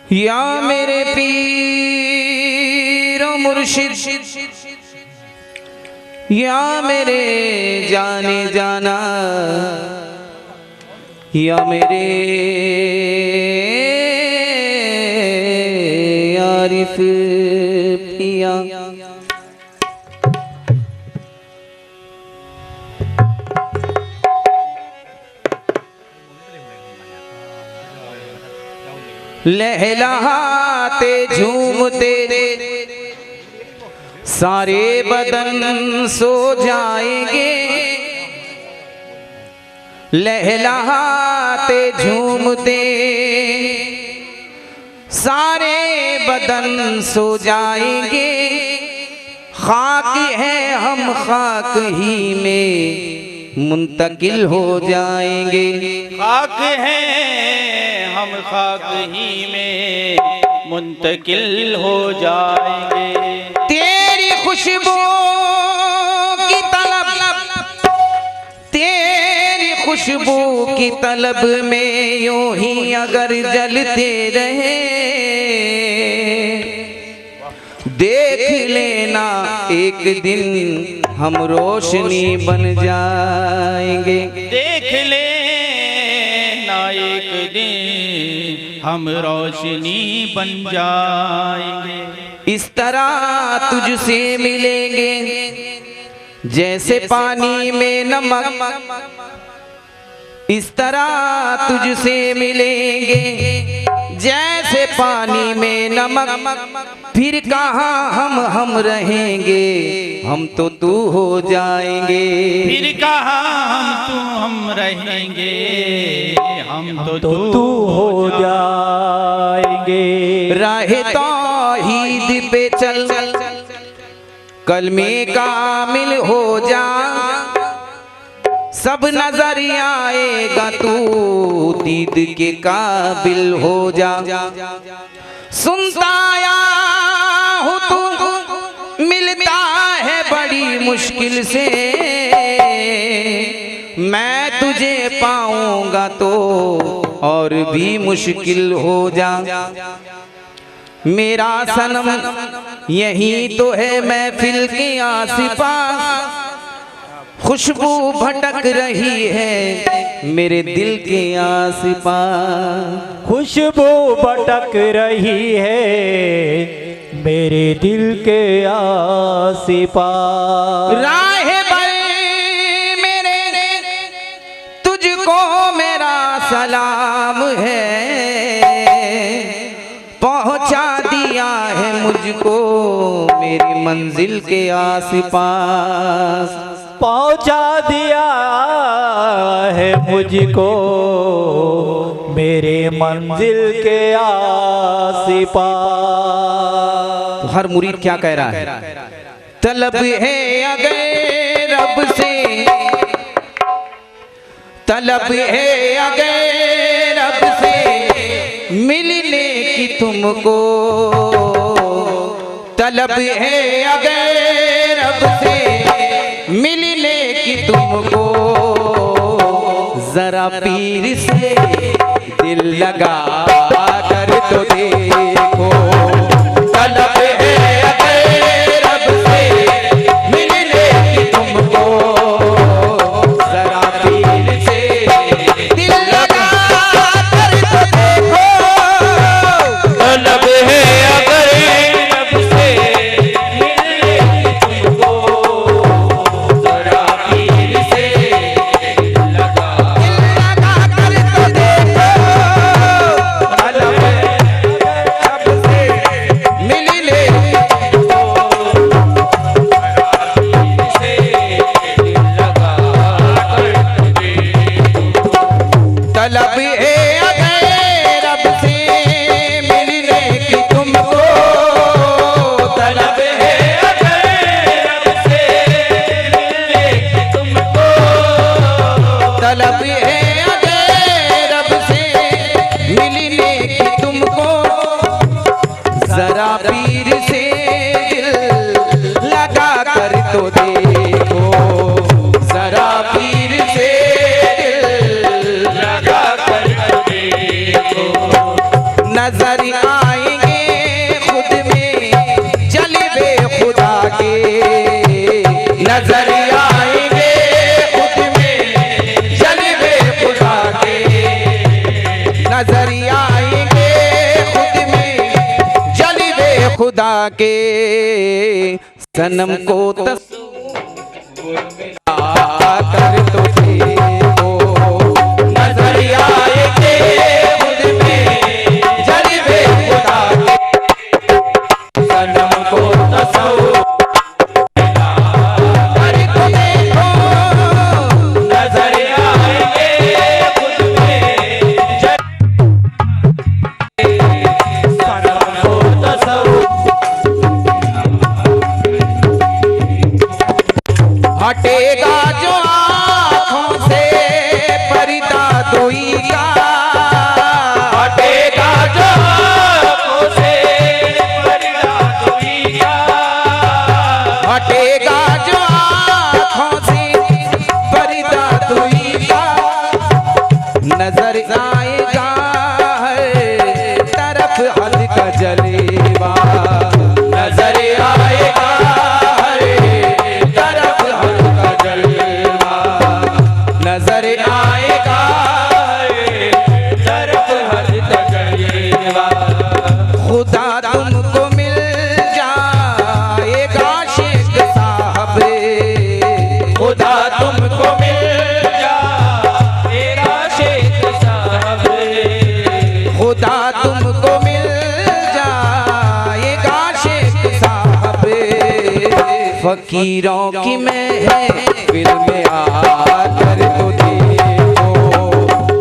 या मेरे पीर और मुर्शिद, या मेरे जाने जाना, या मेरे आरिफ पिया। लहलहाते झूमते सारे बदन सो जाएंगे, लहलहाते झूमते सारे बदन सो जाएंगे। खाक है हम खाक ही में मुंतकिल हो जाएंगे, खाक है हम खाक ही में मुंतकिल हो जाएंगे। तेरी खुशबू की तलब, तेरी खुशबू की तलब में यूं ही अगर जलते रहे, देख लेना एक दिन हम रोशनी बन जाएंगे। देख लेना एक दिन हम रोशनी बन जाएंगे। इस तरह तुझसे मिलेंगे जैसे पानी में नमक, इस तरह तुझसे मिलेंगे जैसे पानी में नमक। फिर कहाँ हम रहेंगे, हम तो तू हो जाएंगे। फिर कहाँ हम रहेंगे, हम तो तू हो जाएंगे। राहे तौहीद पे चल, कलमे कामिल हो जा, सब नजर आएगा तू दीद के काबिल हो जा। सुनता आया हूँ तू मिलता है बड़ी मुश्किल से, मैं तुझे पाऊंगा तो और भी मुश्किल हो जा। मेरा सनम यही तो है महफिल के आसिपास, खुशबू भटक रही है मेरे दिल के आसिपास। खुशबू भटक रही है मेरे दिल के आसिपास। राह पर मेरे तुझको मेरा सलाम है, पहुंचा दिया है मुझको मेरी मंजिल के आसिपास। पहुंचा दिया है मुझको मेरे मंजिल के आसिपास। तो हर मुरीद क्या कह रहा है? तलब है अगर रब से, तलब है अगर रब से मिलने की तुमको, तलब है अगर रब से मिलने की तुमको, जरा पीर से दिल लगा कर तो देखो। तलब है अगर रब से मिलने की तुमको, जरा पीर से दिल लगा कर तो देखो। तलब है अगर रब से मिलने की तुमको, जरा पीर से लगा कर तो देखो। नजर आएंगे खुद में जलवे खुदा के, नजर आएंगे खुद में जलवे खुदा के, नजर आएंगे खुद में जलवे खुदा के। सनम को तस्वीर कर तो देखो, नजर आएंगे खुद में जलवे खुदा के। सनम को तस्वीर कर तो देखो, नजर आएंगे खुद में सनम को तस्वीर। हटेगा जो आँखों से पर्दा दुई का, हटेगा जो आँखों से पर्दा दुई का, हटेगा जो आँखों से पर्दा दुई का। नजर आएगा हर तरफ हद का जलेवा, नजर आएगा हर तरफ हद का जलेवा, नजर आएगा तरफ हद तजल्वा। खुदा तुमको मिल जाएगा शेख साहब, खुदा तुमको मिल जाएगा शेख साहब, खुदा तुमको मिल जाएगा शेख साहब। फकीरों की महफिल में आकर तो देखो,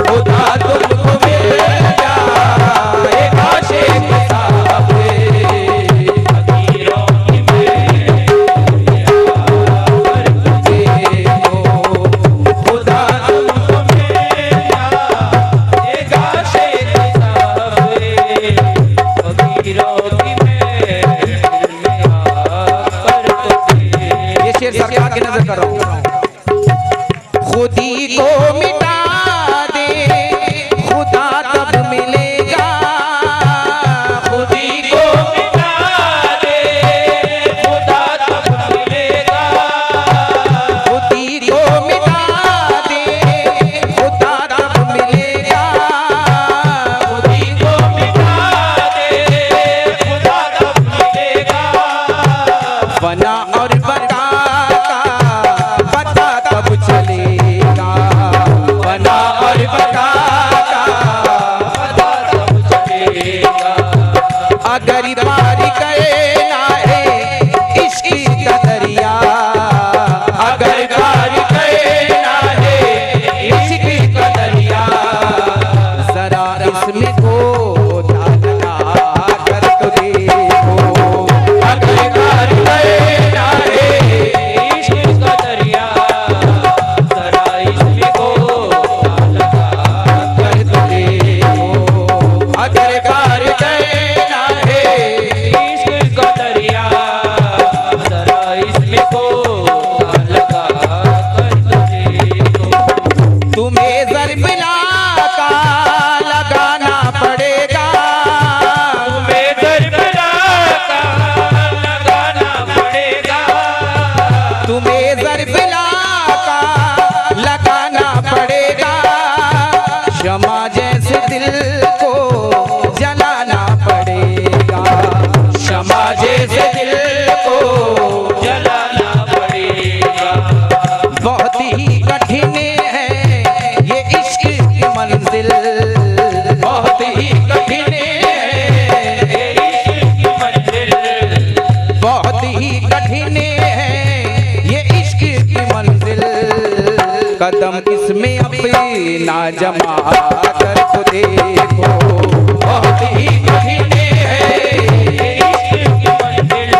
खुदा तुमको मिल जाएगा शेख साहब। फकीरों की देखो, खुदा तुमको मिल जाएगा शेख साहब। फकीरों की महफिल में आकर तो ये शेर सरकार की नजर कर रहा हूँ। खुदी को मिटा दे खुदा तब मिलेगा, खुदी को मिटा दे खुदा तब मिलेगा, खुदी को मिटा दे खुदा तब मिलेगा। खुदी को मिटा दे खुदा तब मिलेगा। फना और बका का पता तब चलेगा, फना और बका का पता तब चलेगा। अगर पार करना है इश्क का दरिया, अगर पार करना है इश्क का दरिया। जरा इसमें गोता लगा कर तो देखो, अगर पार करना है इश्क का दरिया, जरा इसमें गोता लगा कर तो देखो, अगर पार करना है। इश्क का दरिया, जरा इसमें गोता लगा कर तो देखो। तुम्हें ज़रबिला का लगाना पड़ेगा, तुम्हें दरबला का लगाना पड़ेगा, तुम्हें ज़रबिला का लगाना पड़ेगा। शमा जैसे दिल को जलाना पड़ेगा, शमा जैसे दिल को जलाना पड़ेगा। बहुत ही कठिन है ये इश्क की मंजिल, बहुत ही कठिन है, ये इश्क की मंजिल, बहुत ही कठिन है ये इश्क की मंजिल। कदम इसमें अपना जमा कर तो देखो, बहुत ही कठिन है ये इश्क की मंजिल।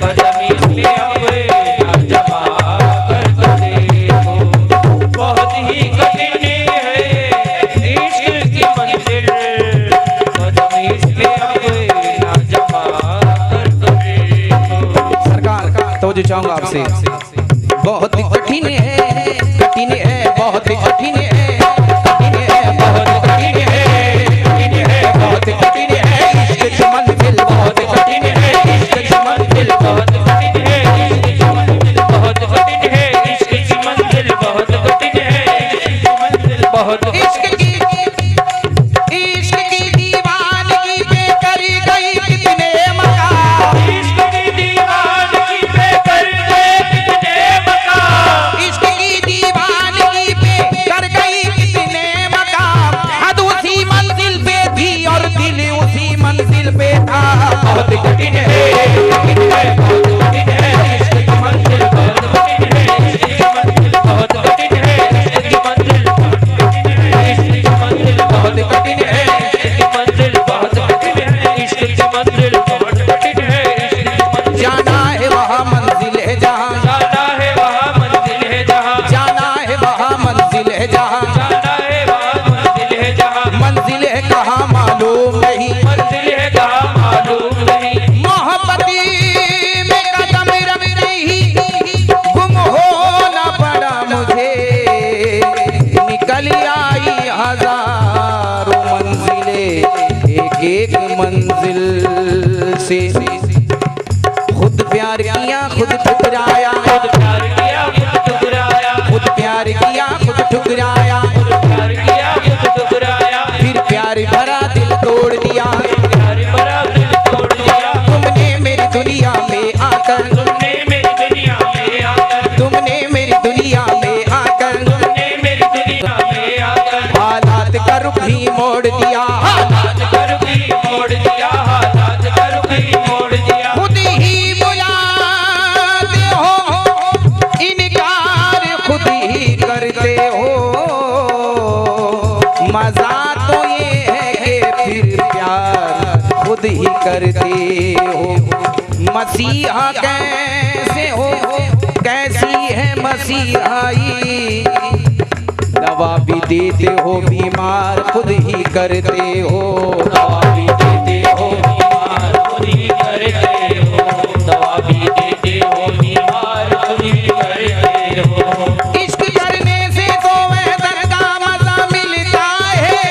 कदम इसमें अपना जमा कर तो देखो, बहुत ही कठिन है इश्क की मंजिल। कदम इसमें अपना जमा कर तो देखो। सरकार तो जो चाहूंगा आपसे, बहुत ही कठिन है, कठिन है, बहुत ही कठिन है, कठिन है, बहुत कठिन है, कठिन है, बहुत बेटा बहुत कठिन है, कठिन है, बहुत कठिन है, इश्क की मंजिल बहुत कठिन है, इश्क की मंजिल बहुत कठिन है, इश्क की मंजिल बहुत कठिन है, इश्क की मंजिल बहुत कठिन है, इश्क की मंजिल बहुत कठिन है, इश्क की मंजिल जाना है वहाँ मंजिल है जहाँ, जाना है वहाँ मंजिल है जहाँ, जाना है वहाँ मंजिल है जहाँ, जाना है वहाँ मंजिल है जहाँ, मंजिल है कहाँ मालूम नहीं, मंजिल है कहाँ मालूम नहीं, मोहब्बती में कदम रखते ही गुम होना पड़ा मुझे, निकल आई हजारों मंजिलें एक एक मंजिल से, खुद प्यार किया खुद ठुकराया, खुद प्यार किया खुद ठुकराया, खुद प्यार किया खुद ठुकराया, प्यार किया खुद ठुकराया, फिर प्यार भरा दिल तोड़ दिया, प्यार भरा दिल तोड़ दिया, तुमने मेरी दुनिया में आकर, तुमने मेरी दुनिया में आकर, तुमने मेरी दुनिया में आकर तुमने मेरी दुनिया में आकर, हालात का रुख ही मोड़ दिया, हाथ कर भी मोड़ दिया, हाथ कर भी मोड़ दिया, खुद ही बुलाते हो इनकार खुद ही करते हो, मजा तो ये है कि फिर प्यार खुद ही करते हो, मसीहा कैसे हो कैसी है मसीहाई, दवा भी देते हो बीमार खुद ही करते हो, दवा भी देते हो बीमार खुद ही करते हो, दवा भी देते हो बीमार खुद ही करते हो, इश्क करने से तो वहदत का मजा मिलता है,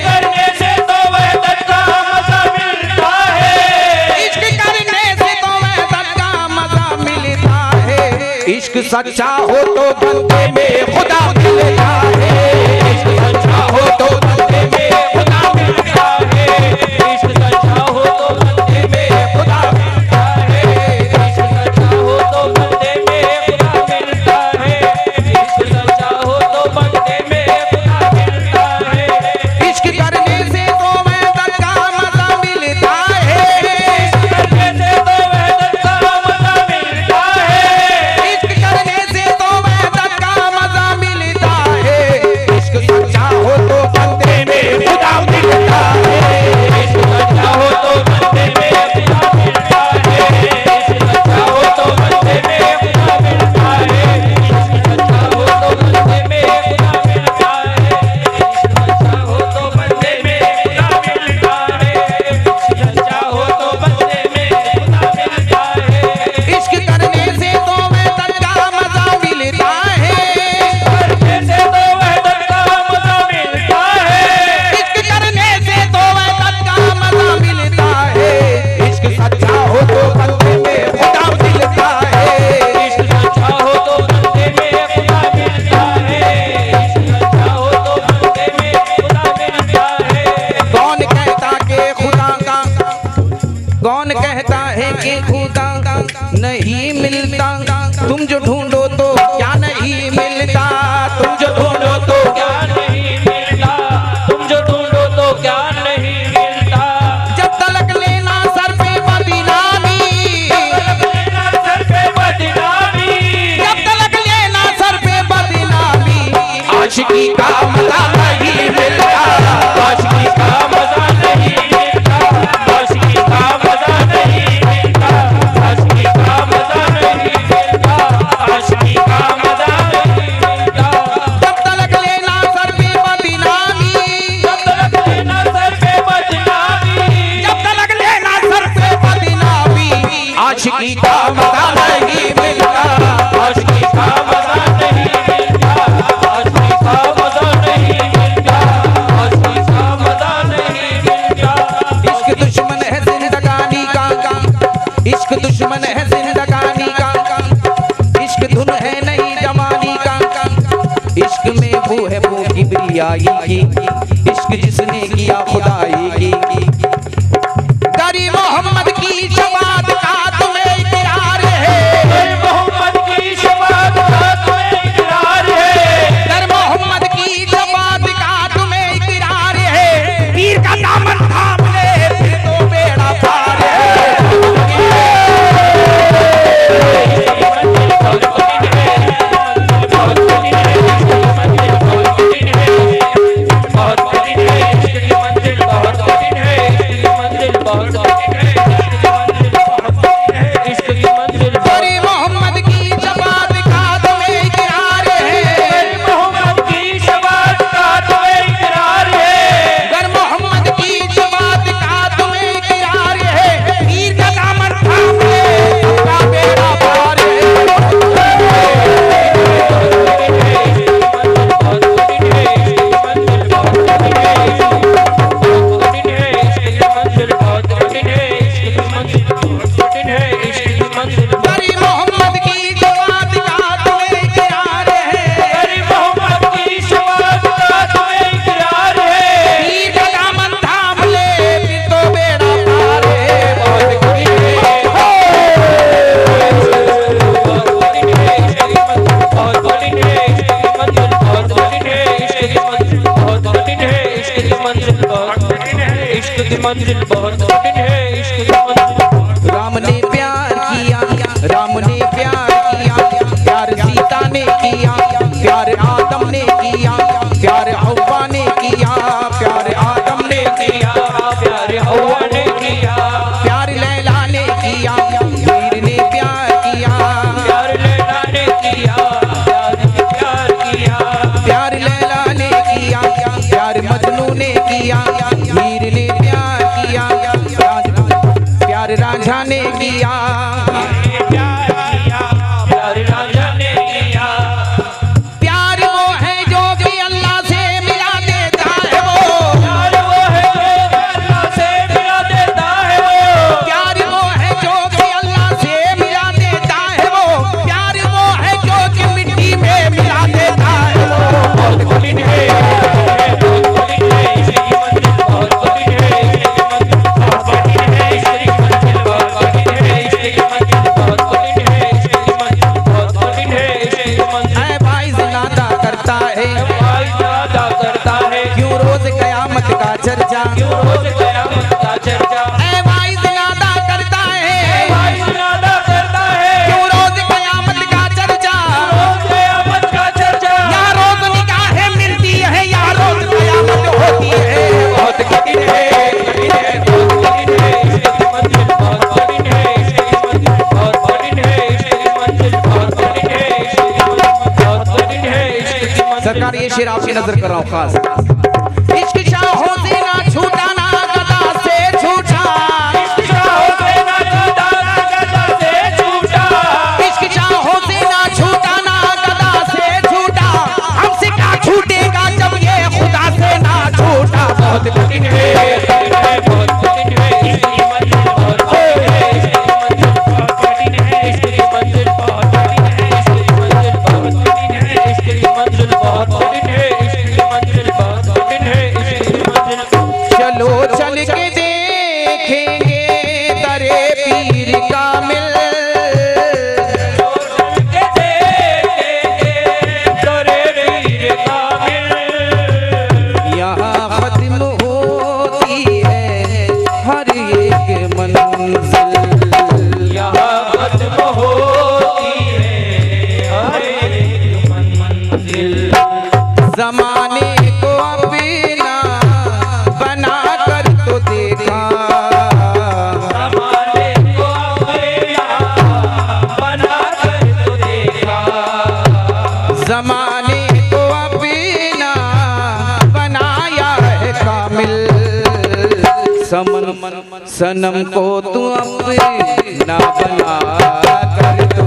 करने से तो वहदत का मजा मिलता है, इश्क करने से तो वहदत का मजा मिलता है, इश्क सच्चा हो तो बंदे में खुदा मिलता है, इश्क सच्चा हो तो बंदे में खुदा मिलता है, इश्क सच्चा हो तो बंदे में खुदा मिलता है, इश्क सच्चा हो तो बंदे में खुदा मिलता है, इश्क सच्चा हो तो बंदे में खुदा मिलता है, इश्क करने से तो वहदत का मजा मिलता है, करने से तो वहदत का मजा मिलता है, इश्क करने से तो वहदत का मजा मिलता है, इश्क सच्चा हो तो बंदे में खुदा मिलता है, इश्क सच्चा हो तो बंदे में खुदा मिलता है, इश्क सच्चा हो तो बंदे में खुदा मिलता है, इश्क सच्चा हो तो बंदे में खुदा मिलता है, इश्क सच्चा हो तो बंदे में खुदा मिलता है, इश्क सच्चा हो तो बंदे में खुदा मिलता है, इश्क करने से तो वहदत का मजा मिलता है, करने से तो वहदत का मजा मिलता है, इश्क करने से तो वहदत का मजा मिलता है, इश्क सच्चा हो तो बंदे में खुदा मिलता है, इश्क सच्चा हो तो बंदे में खुदा मिलता है, इश्क सच्चा हो तो बंदे में खुदा मिलता है, कौन कहता कि खुदा का, कौन कहता है कि खुदा नहीं मिलता, तुम जो ढूंढो तो क्या नहीं मिलता, तुम जो ढूंढो तो क्या नहीं मिलता, तुम जो ढूंढो तो क्या नहीं मिलता, जब तलक लेना सर पे बदनामी, सर पे बदनामी, जब तलक लेना सर पे बदनामी, आशिकी का मजा नहीं मिलता, आशिकी का मजा नहीं मिलता, आशिकी का मजा नहीं मिलता, आशिकी का मजा नहीं मिलता, आशिकी का मजा नहीं मिलता, जब तलक लेना सर पे बदनामी, जब तक लेना सर पे बदनामी, जब तलक लेना सर पे बदनामी, आशिकी का मजा नहीं मिलता, आशिकी का मजा नहीं मिलता, आशिकी का मजा नहीं मिलता, आशिकी का मजा नहीं मिलता, इश्क दुश्मन है जिंदगानी का, इश्क दुश्मन है जिंदगानी का, इश्क धुन है नई जवानी का, इश्क में वो है वो किबरियाई की, इश्क जिसने किया खुदाई की, गरीब मोहम्मद की शबात का तुम्हें इकरार है, मोहम्मद की शबात का तुम्हें इकरार है, दर मोहम्मद की शबात का तुम्हें इकरार है, पीर का दामन थाम ले फिर तो बेड़ा बहुत कठिन है, इश्क की मंजिल गर मोहम्मद की शबात का तुम्हें इकरार है, मोहम्मद की शबात का तुम्हें इकरार है, गर मोहम्मद की शबात का तुम्हें इकरार है, पीर का दामन थाम ले सबका बेड़ा पार है। गर मोहम्मद की शबात का तुम्हें इकरार है, पीर का दामन थाम ले फिर तो बेड़ा पार है। बहुत कठिन मंजिल बहुत कठिन है, इश्क की मंजिल राम ने प्यार किया, राम ने प्यार किया, प्यार सीता ने किया, प्यार आदम ने किया, प्यार हव्वा ने किया, प्यार आदम ने किया, प्यार हवा ने किया, प्यार लैला ने किया, वीर ने प्यार किया, प्यार लैला ने किया, प्यार किया, प्यार लैला ने किया, प्यार मजनू ने किया, वीर ने प्यार किया, प्यार रांझा ने किया। प्यार राजा ने किया, प्यार वो है जो कि अल्लाह से मिला देता है वो, प्यार वो है जो अल्लाह से मिला देता है वो, प्यार वो है जो कि अल्लाह से मिला देता है वो, प्यार वो है जो कि मिट्टी में मिला देता है वो। बहुत कठिन है, बहुत कठिन है, इसकी मंजिल बहुत कठिन है, बहुत कठिन है, इसकी मंजिल बहुत कठिन है, इसकी मंजिल बहुत कठिन है, इसकी मंजिल बहुत कठिन है, इसकी मंजिल ऐ भाई ज़िंदा करता है, भाई ज्यादा करता है, क्यों रोज कयामत का चर्चा, क्यों रोज कयामत का चर्चा, ऐ भाई ज़िंदा करता है, भाई ज्यादा करता है, क्यों रोज कयामत का चर्चा, रोज कयामत का चर्चा, या रोज निगाहें मिलती है या रोज कयामत होती है। बहुत कठिन है, कठिन है, बहुत कठिन है, इसकी मंजिल बहुत कठिन है, इसकी मंजिल बहुत कठिन है, इसकी मंजिल बहुत कठिन है, इसकी मंजिल बहुत कठिन है, इसकी मंजिल सरकार ये शेर आपकी नजर कर रहा हूँ खास। इश्क शाहों से ना छूटा ना गदा से छूटा, इश्क शाहों से ना छूटा ना गदा से छूटा, इश्क शाहों से ना छूटा ना गदा से छूटा, हमसे क्या छूटेगा जब ये खुदा से ना छूटा। बहुत कठिन है, बहुत कठिन है, इसकी मंजिल बहुत कठिन है, इसकी मंजिल बहुत कठिन है, इसकी मंजिल बहुत कठिन है, इसकी मंजिल बहुत कठिन है, इसकी मंजिल बहुत कठिन है, इसकी मंजिल चलो चल के देखेंगे दरे पीर कामिल, यहाँ खत्म होती है हर एक मंजिल। जमाने को अपना बना कर तो देखा, जमाने को अपना बनाया है कामिल, सनम को तू अपना बना कर तो